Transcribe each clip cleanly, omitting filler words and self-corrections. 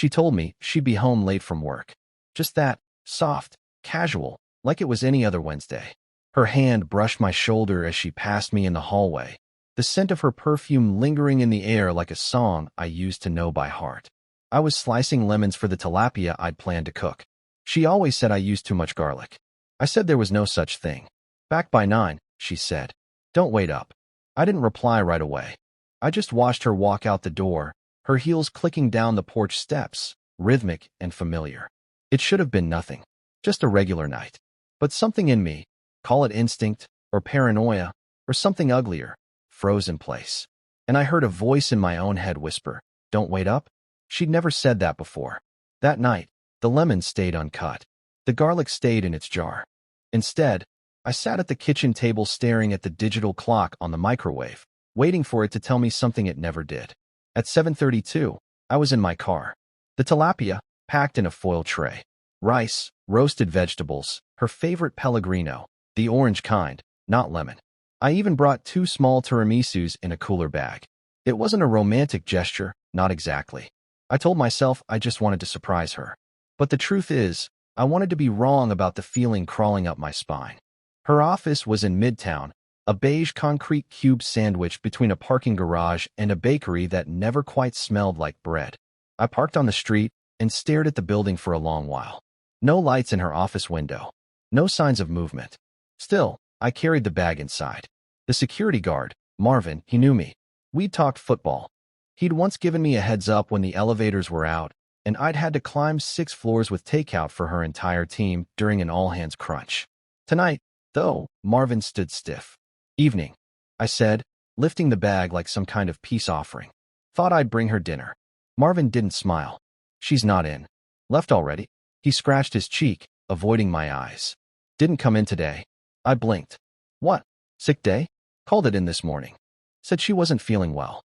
She told me she'd be home late from work. Just that, soft, casual, like it was any other Wednesday. Her hand brushed my shoulder as she passed me in the hallway, the scent of her perfume lingering in the air like a song I used to know by heart. I was slicing lemons for the tilapia I'd planned to cook. She always said I used too much garlic. I said there was no such thing. Back by 9, she said. Don't wait up. I didn't reply right away. I just watched her walk out the door, her heels clicking down the porch steps, rhythmic and familiar. It should have been nothing, just a regular night. But something in me, call it instinct, or paranoia, or something uglier, froze in place. And I heard a voice in my own head whisper, "Don't wait up?" She'd never said that before. That night, the lemon stayed uncut. The garlic stayed in its jar. Instead, I sat at the kitchen table staring at the digital clock on the microwave, waiting for it to tell me something it never did. At 7:32, I was in my car. The tilapia, packed in a foil tray. Rice, roasted vegetables, her favorite Pellegrino, the orange kind, not lemon. I even brought 2 small tiramisus in a cooler bag. It wasn't a romantic gesture, not exactly. I told myself I just wanted to surprise her. But the truth is, I wanted to be wrong about the feeling crawling up my spine. Her office was in Midtown, a beige concrete cube sandwiched between a parking garage and a bakery that never quite smelled like bread. I parked on the street and stared at the building for a long while. No lights in her office window. No signs of movement. Still, I carried the bag inside. The security guard, Marvin, he knew me. We'd talked football. He'd once given me a heads up when the elevators were out, and I'd had to climb 6 floors with takeout for her entire team during an all-hands crunch. Tonight, though, Marvin stood stiff. "Evening," I said, lifting the bag like some kind of peace offering. "Thought I'd bring her dinner." Marvin didn't smile. "She's not in." "Left already?" He scratched his cheek, avoiding my eyes. "Didn't come in today." I blinked. "What? Sick day?" "Called it in this morning. Said she wasn't feeling well."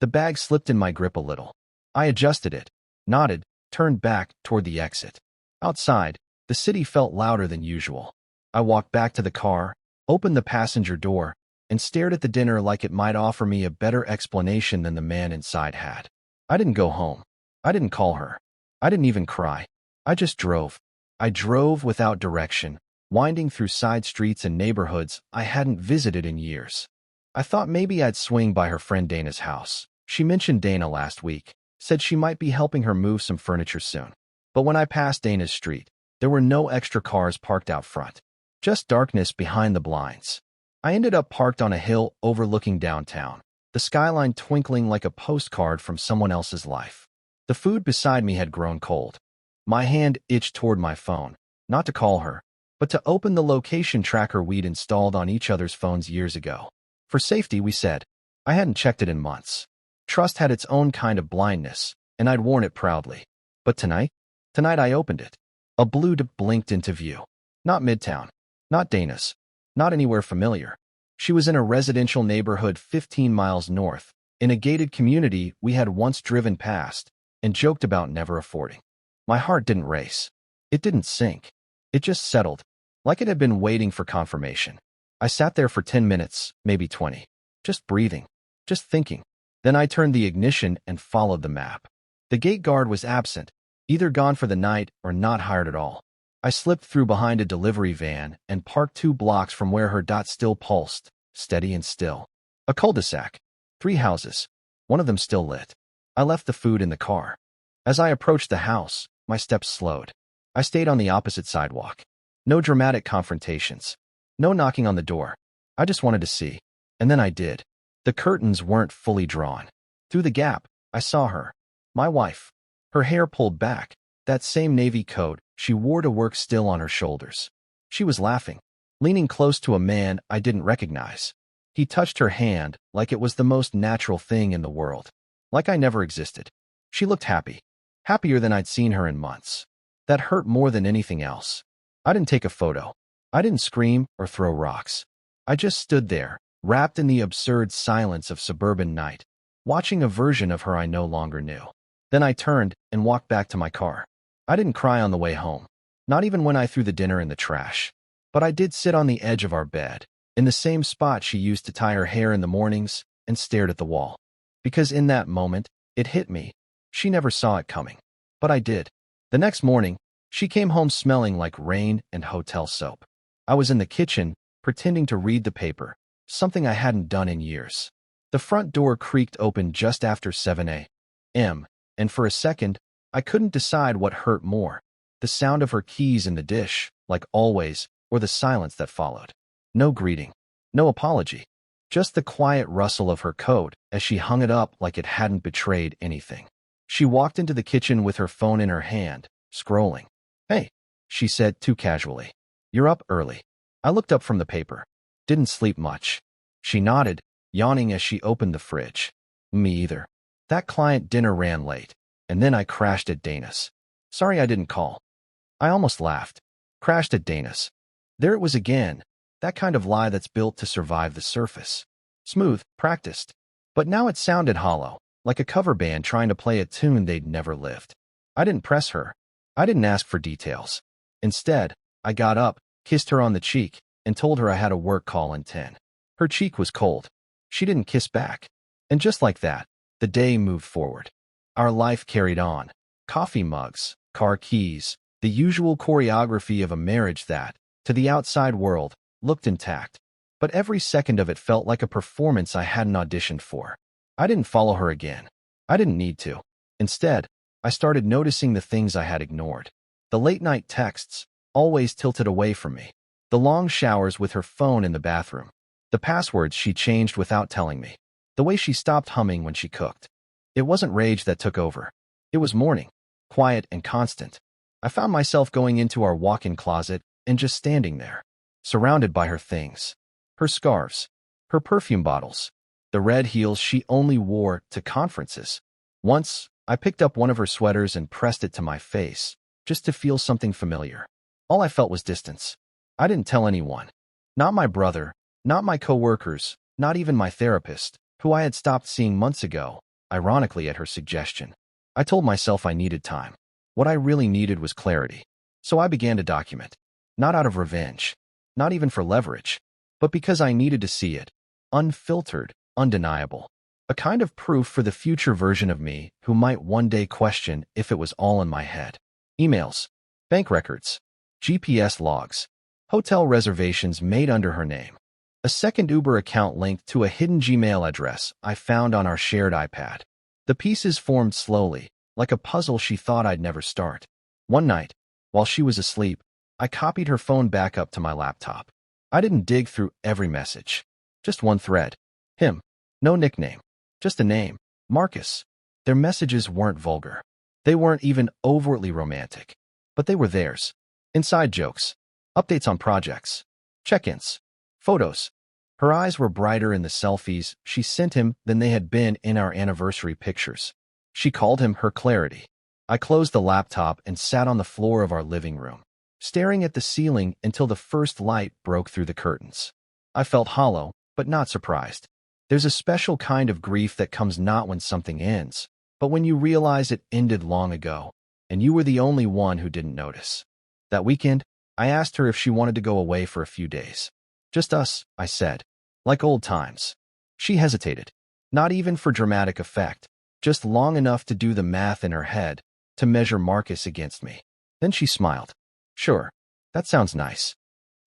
The bag slipped in my grip a little. I adjusted it, nodded, turned back toward the exit. Outside, the city felt louder than usual. I walked back to the car, opened the passenger door, and stared at the dinner like it might offer me a better explanation than the man inside had. I didn't go home. I didn't call her. I didn't even cry. I just drove. I drove without direction, winding through side streets and neighborhoods I hadn't visited in years. I thought maybe I'd swing by her friend Dana's house. She mentioned Dana last week, said she might be helping her move some furniture soon. But when I passed Dana's street, there were no extra cars parked out front. Just darkness behind the blinds. I ended up parked on a hill overlooking downtown, the skyline twinkling like a postcard from someone else's life. The food beside me had grown cold. My hand itched toward my phone, not to call her, but to open the location tracker we'd installed on each other's phones years ago. For safety, we said. I hadn't checked it in months. Trust had its own kind of blindness, and I'd worn it proudly. But tonight I opened it. A blue dip blinked into view. Not Midtown. Not Dana's. Not anywhere familiar. She was in a residential neighborhood 15 miles north, in a gated community we had once driven past and joked about never affording. My heart didn't race. It didn't sink. It just settled, like it had been waiting for confirmation. I sat there for 10 minutes, maybe 20, just breathing, just thinking. Then I turned the ignition and followed the map. The gate guard was absent, either gone for the night or not hired at all. I slipped through behind a delivery van and parked 2 blocks from where her dot still pulsed, steady and still. A cul-de-sac. 3 houses. One of them still lit. I left the food in the car. As I approached the house, my steps slowed. I stayed on the opposite sidewalk. No dramatic confrontations. No knocking on the door. I just wanted to see. And then I did. The curtains weren't fully drawn. Through the gap, I saw her. My wife. Her hair pulled back. That same navy coat she wore to work still on her shoulders. She was laughing, leaning close to a man I didn't recognize. He touched her hand like it was the most natural thing in the world. Like I never existed. She looked happy. Happier than I'd seen her in months. That hurt more than anything else. I didn't take a photo. I didn't scream or throw rocks. I just stood there, wrapped in the absurd silence of suburban night, watching a version of her I no longer knew. Then I turned and walked back to my car. I didn't cry on the way home, not even when I threw the dinner in the trash. But I did sit on the edge of our bed, in the same spot she used to tie her hair in the mornings, and stared at the wall. Because in that moment, it hit me. She never saw it coming. But I did. The next morning, she came home smelling like rain and hotel soap. I was in the kitchen, pretending to read the paper, something I hadn't done in years. The front door creaked open just after 7 a.m., and for a second, I couldn't decide what hurt more, the sound of her keys in the dish, like always, or the silence that followed. No greeting, no apology, just the quiet rustle of her coat as she hung it up like it hadn't betrayed anything. She walked into the kitchen with her phone in her hand, scrolling. "Hey," she said too casually. "You're up early." I looked up from the paper. "Didn't sleep much." She nodded, yawning as she opened the fridge. "Me either. That client dinner ran late, and then I crashed at Dana's. Sorry I didn't call." I almost laughed. Crashed at Dana's. There it was again, that kind of lie that's built to survive the surface. Smooth, practiced. But now it sounded hollow, like a cover band trying to play a tune they'd never lived. I didn't press her. I didn't ask for details. Instead, I got up, kissed her on the cheek, and told her I had a work call in 10. Her cheek was cold. She didn't kiss back. And just like that, the day moved forward. Our life carried on. Coffee mugs, car keys, the usual choreography of a marriage that, to the outside world, looked intact. But every second of it felt like a performance I hadn't auditioned for. I didn't follow her again. I didn't need to. Instead, I started noticing the things I had ignored. The late-night texts, always tilted away from me. The long showers with her phone in the bathroom. The passwords she changed without telling me. The way she stopped humming when she cooked. It wasn't rage that took over. It was mourning, quiet and constant. I found myself going into our walk-in closet and just standing there, surrounded by her things. Her scarves, her perfume bottles, the red heels she only wore to conferences. Once, I picked up one of her sweaters and pressed it to my face, just to feel something familiar. All I felt was distance. I didn't tell anyone. Not my brother, not my coworkers, not even my therapist, who I had stopped seeing months ago, ironically at her suggestion. I told myself I needed time. What I really needed was clarity. So I began to document. Not out of revenge, not even for leverage, but because I needed to see it. Unfiltered, undeniable. A kind of proof for the future version of me who might one day question if it was all in my head. Emails, bank records, GPS logs, hotel reservations made under her name. A second Uber account linked to a hidden Gmail address I found on our shared iPad. The pieces formed slowly, like a puzzle she thought I'd never start. One night, while she was asleep, I copied her phone back up to my laptop. I didn't dig through every message. Just one thread. Him. No nickname. Just a name. Marcus. Their messages weren't vulgar. They weren't even overtly romantic. But they were theirs. Inside jokes. Updates on projects. Check-ins. Photos. Her eyes were brighter in the selfies she sent him than they had been in our anniversary pictures. She called him her clarity. I closed the laptop and sat on the floor of our living room, staring at the ceiling until the first light broke through the curtains. I felt hollow, but not surprised. There's a special kind of grief that comes not when something ends, but when you realize it ended long ago, and you were the only one who didn't notice. That weekend, I asked her if she wanted to go away for a few days. Just us, I said. Like old times. She hesitated. Not even for dramatic effect, just long enough to do the math in her head, to measure Marcus against me. Then she smiled. Sure, that sounds nice.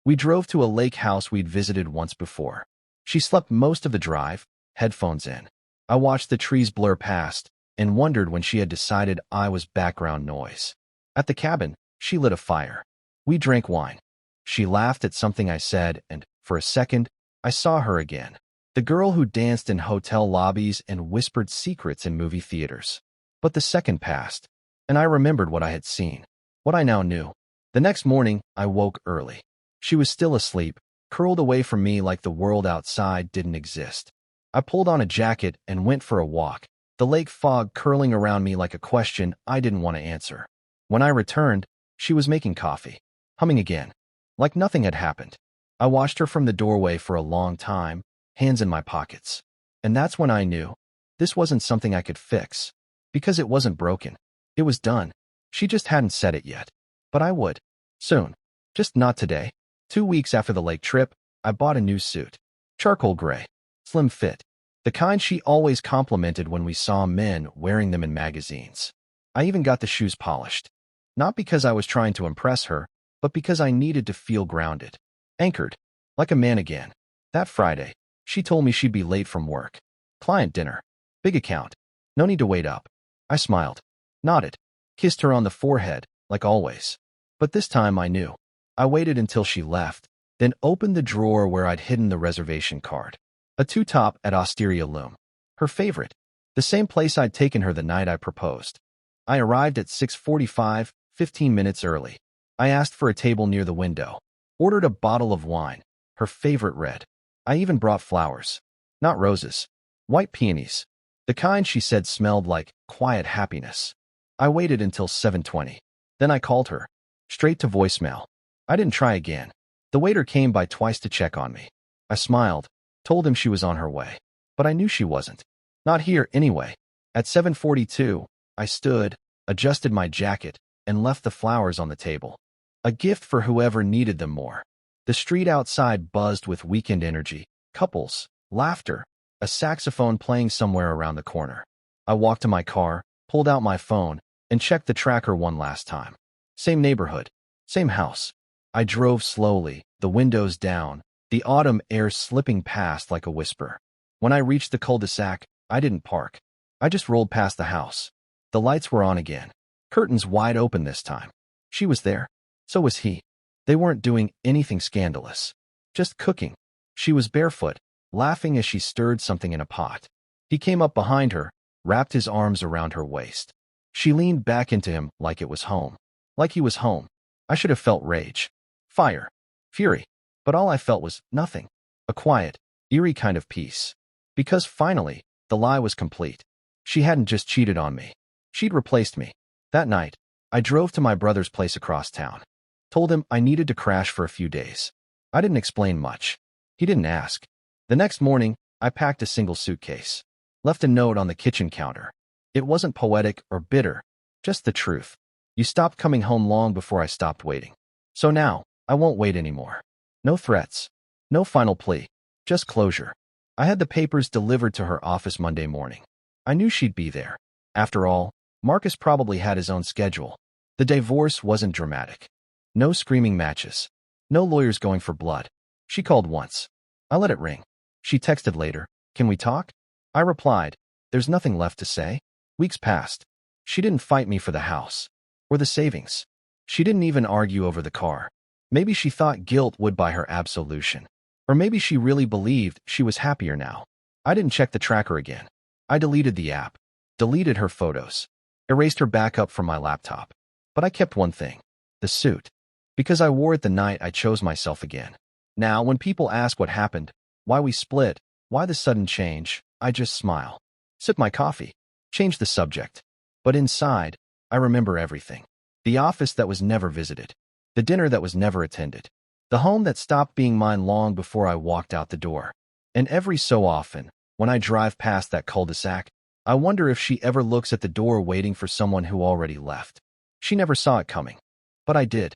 We drove to a lake house we'd visited once before. She slept most of the drive, headphones in. I watched the trees blur past and wondered when she had decided I was background noise. At the cabin, she lit a fire. We drank wine. She laughed at something I said, and, for a second, I saw her again. The girl who danced in hotel lobbies and whispered secrets in movie theaters. But the second passed, and I remembered what I had seen, what I now knew. The next morning, I woke early. She was still asleep, curled away from me like the world outside didn't exist. I pulled on a jacket and went for a walk, the lake fog curling around me like a question I didn't want to answer. When I returned, she was making coffee, humming again, like nothing had happened. I watched her from the doorway for a long time, hands in my pockets. And that's when I knew this wasn't something I could fix, because it wasn't broken. It was done. She just hadn't said it yet. But I would. Soon. Just not today. 2 weeks after the lake trip, I bought a new suit. Charcoal gray. Slim fit. The kind she always complimented when we saw men wearing them in magazines. I even got the shoes polished. Not because I was trying to impress her, but because I needed to feel grounded. Anchored. Like a man again. That Friday, she told me she'd be late from work. Client dinner. Big account. No need to wait up. I smiled. Nodded. Kissed her on the forehead, like always. But this time I knew. I waited until she left, then opened the drawer where I'd hidden the reservation card. A two-top at Osteria Loom. Her favorite. The same place I'd taken her the night I proposed. I arrived at 6:45, 15 minutes early. I asked for a table near the window. Ordered a bottle of wine, her favorite red. I even brought flowers. Not roses. White peonies. The kind she said smelled like quiet happiness. I waited until 7:20. Then I called her. Straight to voicemail. I didn't try again. The waiter came by twice to check on me. I smiled, told him she was on her way. But I knew she wasn't. Not here, anyway. At 7:42, I stood, adjusted my jacket, and left the flowers on the table. A gift for whoever needed them more. The street outside buzzed with weekend energy, couples, laughter, a saxophone playing somewhere around the corner. I walked to my car, pulled out my phone, and checked the tracker one last time. Same neighborhood, same house. I drove slowly, the windows down, the autumn air slipping past like a whisper. When I reached the cul-de-sac, I didn't park. I just rolled past the house. The lights were on again. Curtains wide open this time. She was there. So was he. They weren't doing anything scandalous. Just cooking. She was barefoot, laughing as she stirred something in a pot. He came up behind her, wrapped his arms around her waist. She leaned back into him like it was home. Like he was home. I should have felt rage. Fire. Fury. But all I felt was nothing. A quiet, eerie kind of peace. Because finally, the lie was complete. She hadn't just cheated on me. She'd replaced me. That night, I drove to my brother's place across town. Told him I needed to crash for a few days. I didn't explain much. He didn't ask. The next morning, I packed a single suitcase. Left a note on the kitchen counter. It wasn't poetic or bitter, just the truth. You stopped coming home long before I stopped waiting. So now, I won't wait anymore. No threats. No final plea. Just closure. I had the papers delivered to her office Monday morning. I knew she'd be there. After all, Marcus probably had his own schedule. The divorce wasn't dramatic. No screaming matches. No lawyers going for blood. She called once. I let it ring. She texted later, "Can we talk?" I replied, "There's nothing left to say." Weeks passed. She didn't fight me for the house. Or the savings. She didn't even argue over the car. Maybe she thought guilt would buy her absolution. Or maybe she really believed she was happier now. I didn't check the tracker again. I deleted the app. Deleted her photos. Erased her backup from my laptop. But I kept one thing. The suit. Because I wore it the night I chose myself again. Now, when people ask what happened, why we split, why the sudden change, I just smile. Sip my coffee. Change the subject. But inside, I remember everything. The office that was never visited. The dinner that was never attended. The home that stopped being mine long before I walked out the door. And every so often, when I drive past that cul-de-sac, I wonder if she ever looks at the door waiting for someone who already left. She never saw it coming. But I did.